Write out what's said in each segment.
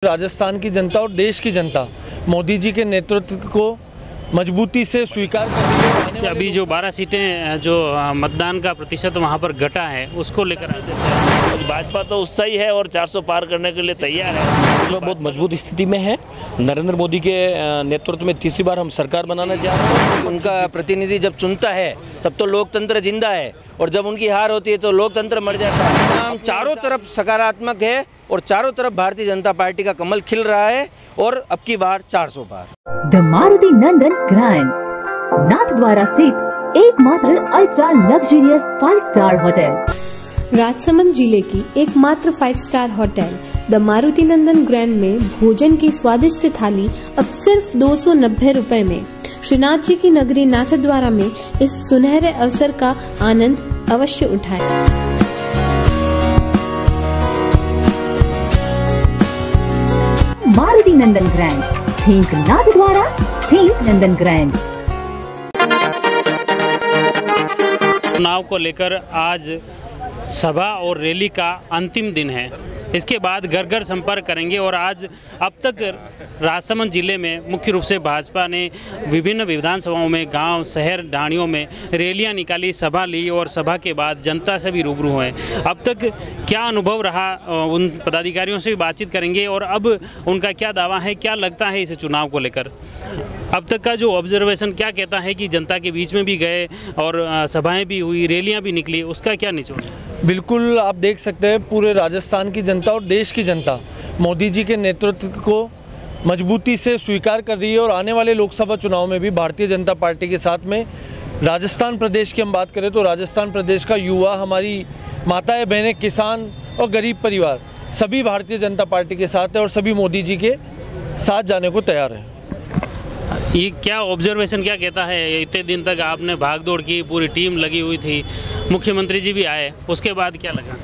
राजस्थान की जनता और देश की जनता मोदी जी के नेतृत्व को मजबूती से स्वीकार कर रही है। अभी जो 12 सीटें जो मतदान का प्रतिशत वहां पर घटा है उसको लेकर भाजपा तो उत्साही है और 400 पार करने के लिए तैयार है। जो बहुत मजबूत स्थिति में है। नरेंद्र मोदी के नेतृत्व में तीसरी बार हम सरकार बनाना चाह रहे हैं। उनका प्रतिनिधि जब चुनता है तब तो लोकतंत्र जिंदा है और जब उनकी हार होती है तो लोकतंत्र मर जाता है। परिणाम चारों तरफ सकारात्मक है और चारों तरफ भारतीय जनता पार्टी का कमल खिल रहा है और अब की बार 400 पार। द मारुति नंदन ग्रैंड नाथद्वारा स्थित एकमात्र ultra luxurious 5 star hotel. Rajsamand जिले की एकमात्र 5 star hotel the Maruti Nandan Grand में भोजन की स्वादिष्ट थाली अब सिर्फ 290 रुपए में। श्रीनाथ जी की नगरी नाथद्वारा में इस सुनहरे अवसर का आनंद अवश्य उठाएं। Maruti Nandan grand, think Nathdwara, think नंदन ग्रैंड। चुनाव को लेकर आज सभा और रैली का अंतिम दिन है। इसके बाद घर घर संपर्क करेंगे और आज अब तक राजसमंद जिले में मुख्य रूप से भाजपा ने विभिन्न विधानसभाओं में, गांव, शहर, ढाणियों में रैलियां निकाली, सभा ली और सभा के बाद जनता से भी रूबरू हुए। अब तक क्या अनुभव रहा, उन पदाधिकारियों से भी बातचीत करेंगे और अब उनका क्या दावा है, क्या लगता है इस चुनाव को लेकर। अब तक का जो ऑब्जर्वेशन क्या कहता है कि जनता के बीच में भी गए और सभाएं भी हुई, रैलियां भी निकली, उसका क्या निचोड़? बिल्कुल, आप देख सकते हैं पूरे राजस्थान की जनता और देश की जनता मोदी जी के नेतृत्व को मजबूती से स्वीकार कर रही है और आने वाले लोकसभा चुनाव में भी भारतीय जनता पार्टी के साथ में राजस्थान प्रदेश की हम बात करें तो राजस्थान प्रदेश का युवा, हमारी माताएं बहनें, किसान और गरीब परिवार सभी भारतीय जनता पार्टी के साथ है और सभी मोदी जी के साथ जाने को तैयार है। ये क्या ऑब्जर्वेशन क्या कहता है? इतने दिन तक आपने भागदौड़ की, पूरी टीम लगी हुई थी, मुख्यमंत्री जी भी आए, उसके बाद क्या लगा?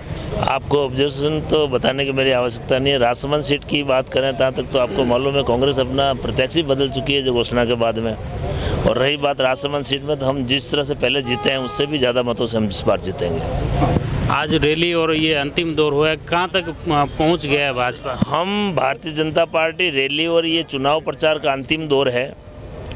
आपको ऑब्जर्वेशन तो बताने की मेरी आवश्यकता नहीं है। राजसमंद सीट की बात करें तहाँ तक तो आपको मालूम है कांग्रेस अपना प्रत्याशी बदल चुकी है जो घोषणा के बाद में। और रही बात राजसमंद सीट में, तो हम जिस तरह से पहले जीते हैं उससे भी ज़्यादा मतों से हम इस बार जीतेंगे। आज रैली और ये अंतिम दौर हुआ है, कहाँ तक पहुँच गया है भाजपा? हम भारतीय जनता पार्टी रैली और ये चुनाव प्रचार का अंतिम दौर है।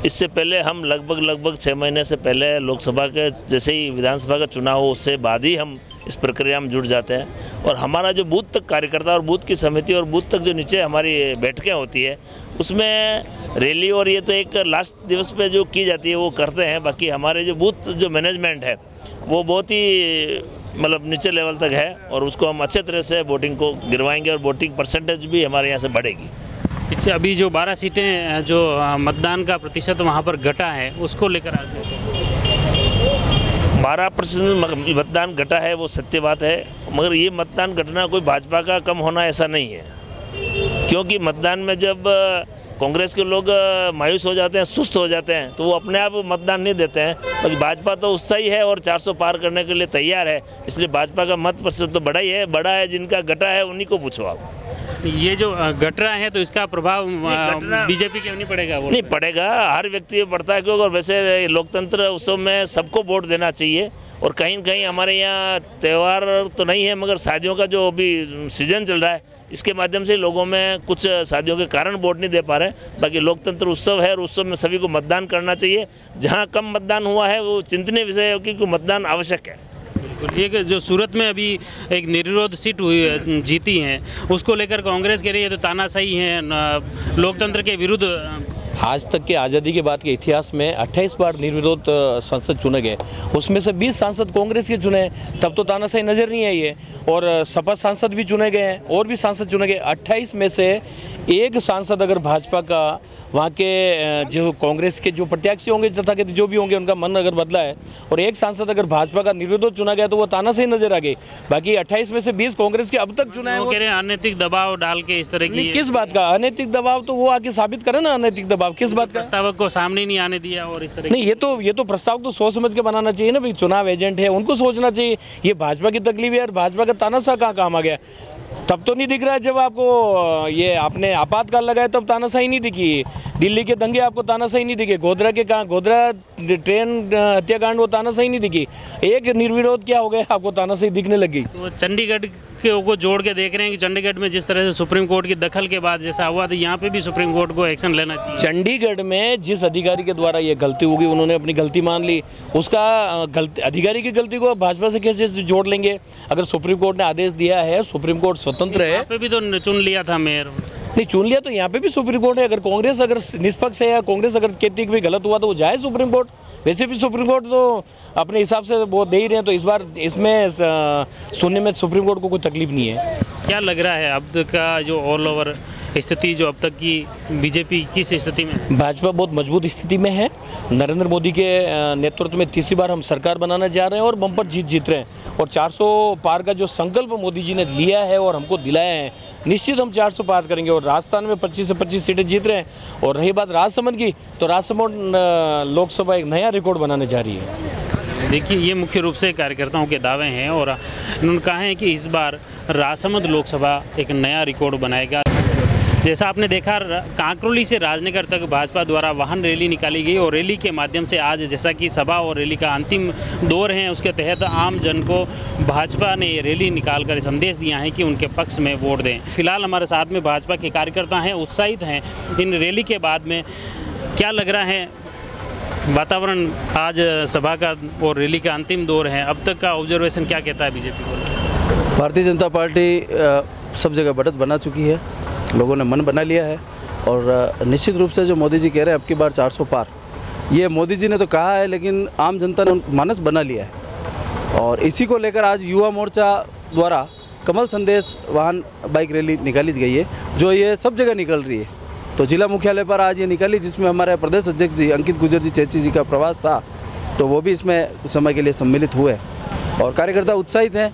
इससे पहले हम लगभग 6 महीने से पहले लोकसभा के जैसे ही विधानसभा का चुनाव हो उससे बाद ही हम इस प्रक्रिया में जुड़ जाते हैं। और हमारा जो बूथ तक कार्यकर्ता और बूथ की समिति और बूथ तक जो नीचे हमारी बैठकें होती है उसमें रैली और ये तो एक लास्ट दिवस पे जो की जाती है वो करते हैं। बाकी हमारे जो बूथ जो मैनेजमेंट है वो बहुत ही मतलब नीचे लेवल तक है और उसको हम अच्छे तरह से वोटिंग को गिरवाएंगे और वोटिंग परसेंटेज भी हमारे यहाँ से बढ़ेगी। अभी जो 12 सीटें जो मतदान का प्रतिशत वहाँ पर घटा है उसको लेकर आज 12% मतदान घटा है वो सत्य बात है, मगर ये मतदान घटना कोई भाजपा का कम होना ऐसा नहीं है। क्योंकि मतदान में जब कांग्रेस के लोग मायूस हो जाते हैं, सुस्त हो जाते हैं तो वो अपने आप मतदान नहीं देते हैं। बाकी भाजपा तो उत्साही है और 400 पार करने के लिए तैयार है, इसलिए भाजपा का मत प्रतिशत तो बड़ा ही है। बड़ा है, जिनका घटा है उन्हीं को पूछो आप। ये जो घट रहा है तो इसका प्रभाव बीजेपी क्यों नहीं पड़ेगा? वो नहीं पड़ेगा, हर व्यक्ति पे पड़ता है। क्योंकि और वैसे लोकतंत्र उत्सव में सबको वोट देना चाहिए। और कहीं न कहीं हमारे यहाँ त्यौहार तो नहीं है मगर शादियों का जो अभी सीजन चल रहा है इसके माध्यम से लोगों में कुछ शादियों के कारण वोट नहीं दे पा रहे। बाकी लोकतंत्र उत्सव है और उत्सव में सभी को मतदान करना चाहिए। जहाँ कम मतदान हुआ है वो चिंतनीय विषय है क्योंकि मतदान आवश्यक है। ये जो सूरत में अभी एक निर्विरोध सीट हुई जीती है उसको लेकर कांग्रेस कह रही है तो तानाशाही है, लोकतंत्र के विरुद्ध। आज तक के आज़ादी के बाद के इतिहास में 28 बार निर्विरोध सांसद चुने गए, उसमें से 20 सांसद कांग्रेस के चुने, तब तो तानाशाही नज़र नहीं आई है। और सपा सांसद भी चुने गए हैं और भी सांसद चुने गए। 28 में से एक सांसद अगर भाजपा का, वहाँ के जो कांग्रेस के जो प्रत्याशी होंगे तथाकथित जो भी होंगे उनका मन अगर बदला है और एक सांसद अगर भाजपा का निर्विरोध चुना गया तो वो तानाशाही नजर आ गई। बाकी 28 में से 20 कांग्रेस के अब तक चुना है। वो कह रहे हैं अनैतिक दबाव डाल के इस तरह की। किस बात का अनैतिक दबाव? तो वो आके साबित करे ना अनैतिक दबाव किस बात का। प्रस्तावक को सामने नहीं आने दिया और इस तरह नहीं, ये तो प्रस्ताव तो सोच समझ के बनाना चाहिए ना भाई। चुनाव एजेंट है, उनको सोचना चाहिए। ये भाजपा की तकलीफ है और भाजपा का तानाशाह कहाँ काम आ गया? तब तो नहीं दिख रहा है जब आपको ये आपने आपातकाल लगाया तब तानाशाही नहीं दिखी। दिल्ली के दंगे आपको तानाशाही नहीं दिखे। गोधरा के कहाँ, गोधरा ट्रेन हत्याकांड वो तानाशाही नहीं दिखी। एक निर्विरोध क्या हो गया आपको तानाशाही दिखने लगी। तो चंडीगढ़ को जोड़ के देख रहे हैं कि चंडीगढ़ में जिस तरह से सुप्रीम कोर्ट की दखल के बाद जैसा हुआ तो यहाँ पे भी सुप्रीम कोर्ट को एक्शन लेना चाहिए। चंडीगढ़ में जिस अधिकारी के द्वारा ये गलती होगी, उन्होंने अपनी गलती मान ली, उसका अधिकारी की गलती को भाजपा से कैसे जोड़ लेंगे? अगर सुप्रीम कोर्ट ने आदेश दिया है, सुप्रीम कोर्ट स्वतंत्र है। यहाँ पे भी तो चुन लिया था मेयर, नहीं चुन लिया तो यहाँ पे भी सुप्रीम कोर्ट है। अगर कांग्रेस अगर निष्पक्ष है या कांग्रेस अगर कहती है कि गलत हुआ तो वो जाए सुप्रीम कोर्ट। वैसे भी सुप्रीम कोर्ट तो अपने हिसाब से वो दे ही रहे हैं, तो इस बार इसमें सुनने में सुप्रीम कोर्ट को कोई तकलीफ नहीं है। क्या लग रहा है अब तक का जो ऑल ओवर स्थिति, जो अब तक की बीजेपी किस स्थिति में है? भाजपा बहुत मजबूत स्थिति में है। नरेंद्र मोदी के नेतृत्व में तीसरी बार हम सरकार बनाने जा रहे हैं और बम्पर जीत रहे हैं। और 400 पार का जो संकल्प मोदी जी ने लिया है और हमको दिलाया है, निश्चित हम 400 पार करेंगे। और राजस्थान में 25 से 25 सीटें जीत रहे हैं। और रही बात राजसमंद की, तो राजसमंद लोकसभा एक नया रिकॉर्ड बनाने जा रही है। देखिए, ये मुख्य रूप से कार्यकर्ताओं के दावे हैं और उन्होंने कहा है कि इस बार राजसमंद लोकसभा एक नया रिकॉर्ड बनाएगा। जैसा आपने देखा, कांकरोली से राजनगर तक भाजपा द्वारा वाहन रैली निकाली गई और रैली के माध्यम से आज जैसा कि सभा और रैली का अंतिम दौर है, उसके तहत आम जन को भाजपा ने ये रैली निकालकर संदेश दिया है कि उनके पक्ष में वोट दें। फिलहाल हमारे साथ में भाजपा के कार्यकर्ता हैं, उत्साहित हैं इन रैली के बाद में। क्या लग रहा है वातावरण आज सभा का और रैली का अंतिम दौर है, अब तक का ऑब्जर्वेशन क्या कहता है बीजेपी को? भारतीय जनता पार्टी सब जगह बढ़त बना चुकी है, लोगों ने मन बना लिया है। और निश्चित रूप से जो मोदी जी कह रहे हैं अब की बार 400 पार, ये मोदी जी ने तो कहा है लेकिन आम जनता ने मानस बना लिया है। और इसी को लेकर आज युवा मोर्चा द्वारा कमल संदेश वाहन बाइक रैली निकाली गई है, जो ये सब जगह निकल रही है। तो जिला मुख्यालय पर आज ये निकाली, जिसमें हमारे प्रदेश अध्यक्ष जी अंकित गुर्जर जी चेची जी का प्रवास था, तो वो भी इसमें कुछ समय के लिए सम्मिलित हुए और कार्यकर्ता उत्साहित हैं।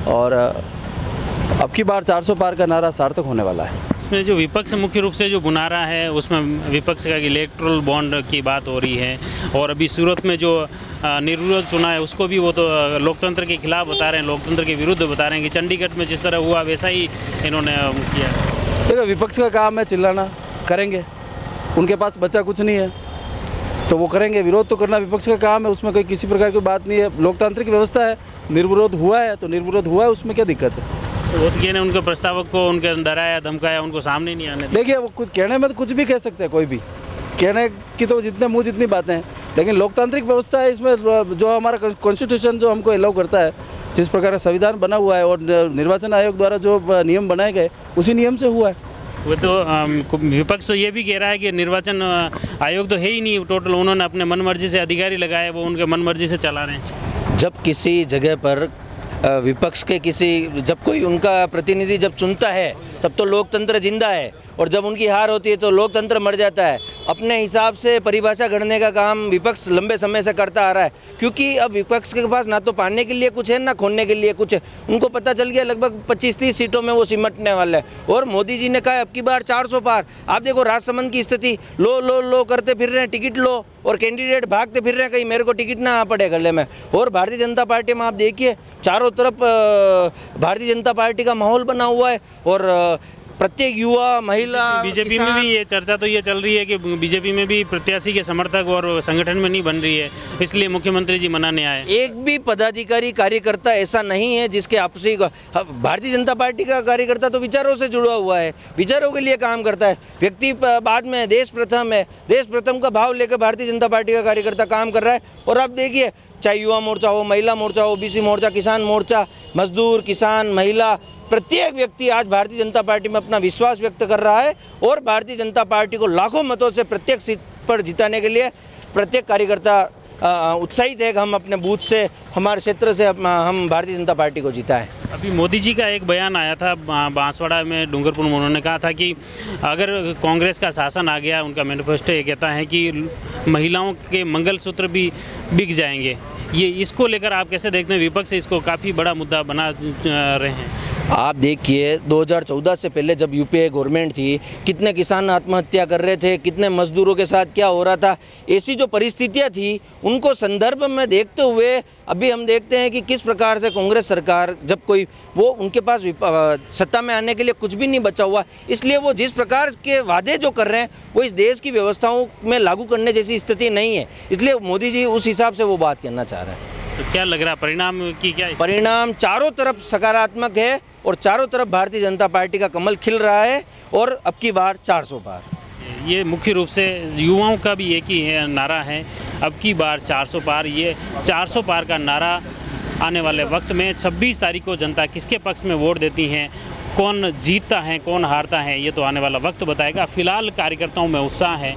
और अब की बार 400 पार का नारा सार्थक होने वाला है। इसमें जो विपक्ष मुख्य रूप से जो गुना रहा है, उसमें विपक्ष का इलेक्ट्रल बॉन्ड की बात हो रही है। और अभी सूरत में जो निर्विरोध चुना है, उसको भी वो तो लोकतंत्र के खिलाफ बता रहे हैं, लोकतंत्र के विरुद्ध बता रहे हैं कि चंडीगढ़ में जिस तरह हुआ वैसा ही इन्होंने किया। देखो, विपक्ष का काम है चिल्लाना, करेंगे, उनके पास बचा कुछ नहीं है तो वो करेंगे। विरोध तो करना विपक्ष का काम है, उसमें कोई किसी प्रकार की बात नहीं है। लोकतांत्रिक व्यवस्था है, निर्विरोध हुआ है तो निर्विरोध हुआ है, उसमें क्या दिक्कत है? तो ने उनके प्रस्तावक को उनके डराया धमकाया, उनको सामने नहीं आने। देखिए, वो कुछ कहने में तो कुछ भी कह सकते हैं, कोई भी कहने की तो जितने मुँह जितनी बातें हैं, लेकिन लोकतांत्रिक व्यवस्था है। इसमें जो हमारा कॉन्स्टिट्यूशन जो हमको अलाउ करता है, जिस प्रकार का संविधान बना हुआ है और निर्वाचन आयोग द्वारा जो नियम बनाए गए, उसी नियम से हुआ है। वो तो विपक्ष तो ये भी कह रहा है कि निर्वाचन आयोग तो है ही नहीं, टोटल उन्होंने अपने मनमर्जी से अधिकारी लगाए, वो उनके मनमर्जी से चला रहे हैं। जब किसी जगह पर विपक्ष के जब कोई उनका प्रतिनिधि जब चुनता है, तब तो लोकतंत्र जिंदा है। और जब उनकी हार होती है तो लोकतंत्र मर जाता है। अपने हिसाब से परिभाषा गढ़ने का काम विपक्ष लंबे समय से करता आ रहा है, क्योंकि अब विपक्ष के पास ना तो पाने के लिए कुछ है ना खोने के लिए कुछ है। उनको पता चल गया लगभग 25-30 सीटों में वो सिमटने वाला है। और मोदी जी ने कहा अब की बार 400 पार। आप देखो राजसमंद की स्थिति, लो करते फिर रहे हैं, टिकट लो, और कैंडिडेट भागते फिर रहे हैं कहीं मेरे को टिकट ना पड़े गले में। और भारतीय जनता पार्टी में आप देखिए चारों तरफ भारतीय जनता पार्टी का माहौल बना हुआ है। और प्रत्येक युवा, महिला, बीजेपी में भी ये चर्चा तो ये चल रही है कि बीजेपी में भी प्रत्याशी के समर्थक और संगठन में नहीं बन रही है, इसलिए मुख्यमंत्री जी मनाने आए। एक भी पदाधिकारी कार्यकर्ता ऐसा नहीं है जिसके आपसी भारतीय जनता पार्टी का कार्यकर्ता तो विचारों से जुड़ा हुआ है, विचारों के लिए काम करता है। व्यक्ति बाद में, देश प्रथम है, देश प्रथम का भाव लेकर भारतीय जनता पार्टी का कार्यकर्ता काम कर रहा है। और आप देखिए, चाहे युवा मोर्चा हो, महिला मोर्चा हो, ओबीसी मोर्चा, किसान मोर्चा, मजदूर, किसान, महिला, प्रत्येक व्यक्ति आज भारतीय जनता पार्टी में अपना विश्वास व्यक्त कर रहा है। और भारतीय जनता पार्टी को लाखों मतों से प्रत्येक सीट पर जिताने के लिए प्रत्येक कार्यकर्ता उत्साहित है कि हम अपने बूथ से, हमारे क्षेत्र से हम भारतीय जनता पार्टी को जिताएं। अभी मोदी जी का एक बयान आया था बांसवाड़ा में, डूंगरपुर में, उन्होंने कहा था कि अगर कांग्रेस का शासन आ गया, उनका मैनिफेस्टो ये कहता है कि महिलाओं के मंगलसूत्र भी बिक जाएंगे। ये इसको लेकर आप कैसे देखते हैं? विपक्ष इसको काफ़ी बड़ा मुद्दा बना रहे हैं। आप देखिए 2014 से पहले जब यूपीए गवर्नमेंट थी, कितने किसान आत्महत्या कर रहे थे, कितने मजदूरों के साथ क्या हो रहा था। ऐसी जो परिस्थितियां थी, उनको संदर्भ में देखते हुए अभी हम देखते हैं कि किस प्रकार से कांग्रेस सरकार, जब कोई वो उनके पास सत्ता में आने के लिए कुछ भी नहीं बचा हुआ, इसलिए वो जिस प्रकार के वादे जो कर रहे हैं वो इस देश की व्यवस्थाओं में लागू करने जैसी स्थिति नहीं है। इसलिए मोदी जी उस हिसाब से वो बात कहना चाह रहे हैं। तो क्या लग रहा है परिणाम की क्या? परिणाम चारों तरफ सकारात्मक है और चारों तरफ भारतीय जनता पार्टी का कमल खिल रहा है और अब की बार 400 पार। ये मुख्य रूप से युवाओं का भी एक ही है नारा है, अब की बार 400 पार। ये 400 पार का नारा आने वाले वक्त में 26 तारीख को जनता किसके पक्ष में वोट देती हैं, कौन जीतता है कौन हारता है, ये तो आने वाला वक्त बताएगा। फिलहाल कार्यकर्ताओं में उत्साह है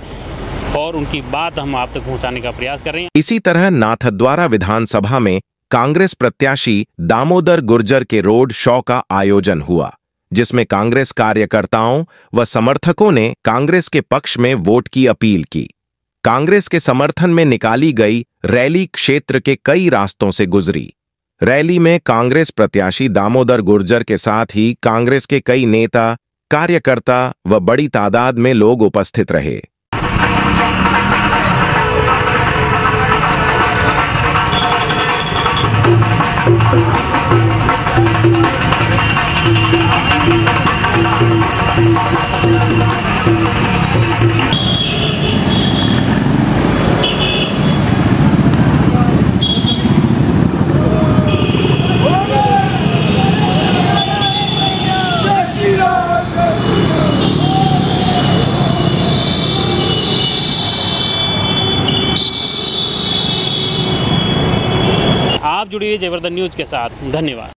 और उनकी बात हम आप तक पहुंचाने का प्रयास कर रहे हैं। इसी तरह नाथद्वारा विधानसभा में कांग्रेस प्रत्याशी दामोदर गुर्जर के रोड शो का आयोजन हुआ, जिसमें कांग्रेस कार्यकर्ताओं व समर्थकों ने कांग्रेस के पक्ष में वोट की अपील की। कांग्रेस के समर्थन में निकाली गई रैली क्षेत्र के कई रास्तों से गुजरी। रैली में कांग्रेस प्रत्याशी दामोदर गुर्जर के साथ ही कांग्रेस के कई नेता, कार्यकर्ता व बड़ी तादाद में लोग उपस्थित रहे। आप जुड़ी रहिए जयवर्धन न्यूज के साथ। धन्यवाद।